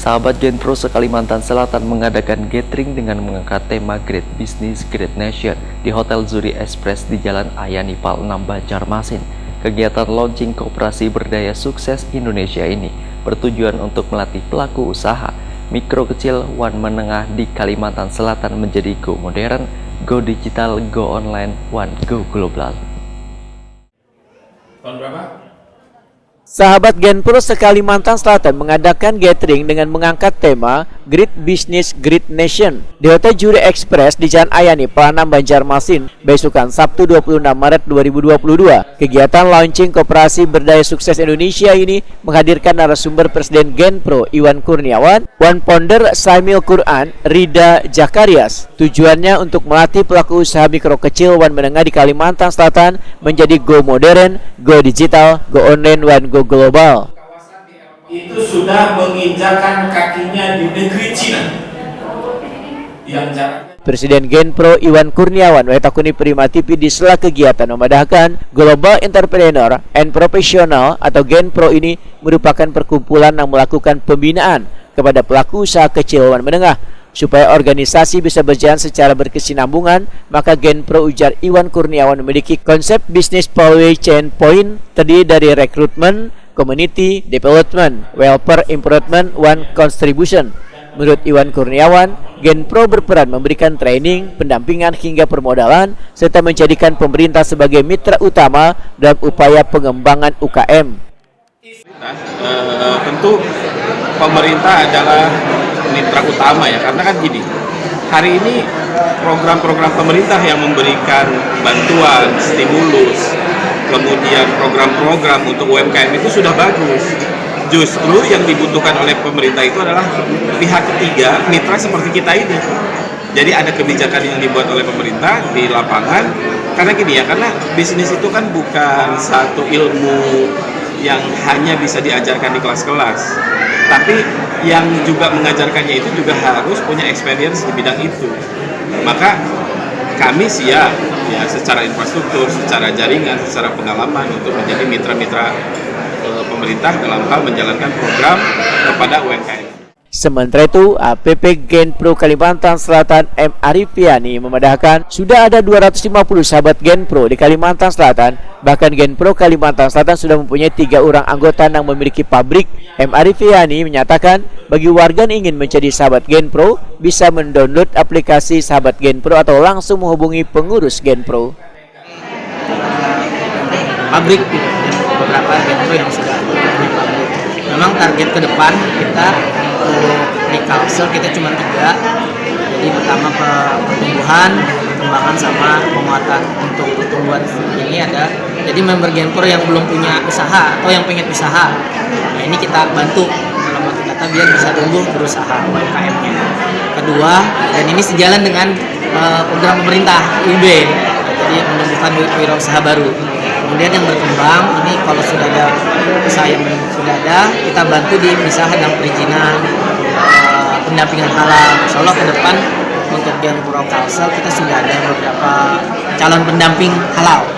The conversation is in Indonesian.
Sahabat Genpro se-Kalimantan Selatan mengadakan gathering dengan mengangkat tema Great Business, Great Nation di Hotel Zuri Express di Jalan Ayani Pal 6 Banjarmasin. Kegiatan launching Koperasi Berdaya Sukses Indonesia ini bertujuan untuk melatih pelaku usaha mikro kecil wan menengah di Kalimantan Selatan menjadi go modern, go digital, go online, one go global. Tahun berapa? Sahabat Genpro se-Kalimantan Selatan mengadakan gathering dengan mengangkat tema Great Business, Great Nation di Hotel Zuri Express di Jalan Ayani Pal 6 Banjarmasin, besokan Sabtu 26 Maret 2022. Kegiatan launching Koperasi Berdaya Sukses Indonesia ini menghadirkan narasumber Presiden Genpro Iwan Kurniawan, One Founder Saimil Quran, Rida Jakarias. Tujuannya untuk melatih pelaku usaha mikro kecil wan menengah di Kalimantan Selatan menjadi go modern, go digital, go online, one go global. Itu sudah menginjakan kakinya di negeri Cina yang jaraknya. Presiden Genpro Iwan Kurniawan metakuni Prima TV di sela kegiatan memadahkan Global Entrepreneur and Professional atau Genpro ini merupakan perkumpulan yang melakukan pembinaan kepada pelaku usaha kecil wan menengah supaya organisasi bisa berjalan secara berkesinambungan. Maka Genpro, ujar Iwan Kurniawan, memiliki konsep bisnis value chain point terdiri dari rekrutmen, community development, welfare improvement, one contribution. Menurut Iwan Kurniawan, Genpro berperan memberikan training, pendampingan hingga permodalan serta menjadikan pemerintah sebagai mitra utama dalam upaya pengembangan UKM. Tentu pemerintah adalah mitra utama ya, karena kan gini, hari ini program-program pemerintah yang memberikan bantuan, stimulus, kemudian program-program untuk UMKM itu sudah bagus. Justru yang dibutuhkan oleh pemerintah itu adalah pihak ketiga, mitra seperti kita ini. Jadi ada kebijakan yang dibuat oleh pemerintah di lapangan, karena gini ya, karena bisnis itu kan bukan satu ilmu yang hanya bisa diajarkan di kelas-kelas, tapi yang juga mengajarkannya itu juga harus punya experience di bidang itu. Maka kami siap ya secara infrastruktur, secara jaringan, secara pengalaman untuk menjadi mitra-mitra pemerintah dalam hal menjalankan program kepada UMKM. Sementara itu, APP Genpro Kalimantan Selatan M. Arifiani memadahkan sudah ada 250 sahabat Genpro di Kalimantan Selatan. Bahkan Genpro Kalimantan Selatan sudah mempunyai 3 orang anggota yang memiliki pabrik. M. Arifiani menyatakan bagi warga yang ingin menjadi sahabat Genpro bisa mendownload aplikasi sahabat Genpro atau langsung menghubungi pengurus Genpro. Pabrik beberapa Genpro yang sudah punya pabrik. Memang target ke depan kita di Kalsel kita cuma 3. Jadi pertama pertumbuhan, perkembangan sama penguatan. Untuk pertumbuhan ini ada, jadi member Genpro yang belum punya usaha atau yang pengen usaha, nah ini kita bantu dalam arti kata biar bisa tumbuh berusaha UMKM-nya. Kedua, dan ini sejalan dengan program pemerintah UB, jadi menumbuhkan wirausaha baru. Kemudian yang berkembang ini kalau sudah ada usaha yang sudah ada, kita bantu di misalnya dalam perizinan, pendampingan halal. Insya Allah ke depan untuk Genpro Kalsel kita sudah ada beberapa calon pendamping halal.